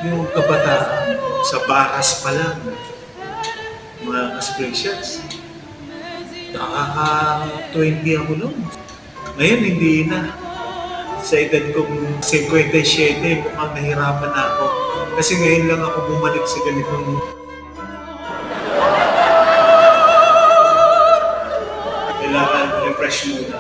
Yung kabataan, sa baras pa lang, mga spring shots. Nakaka-20 ako noon. Ngayon, hindi na. Sa edad kong 57, mukhang nahirapan na ako. Kasi ngayon lang ako bumalik sa ganitong kailangan refresh muna.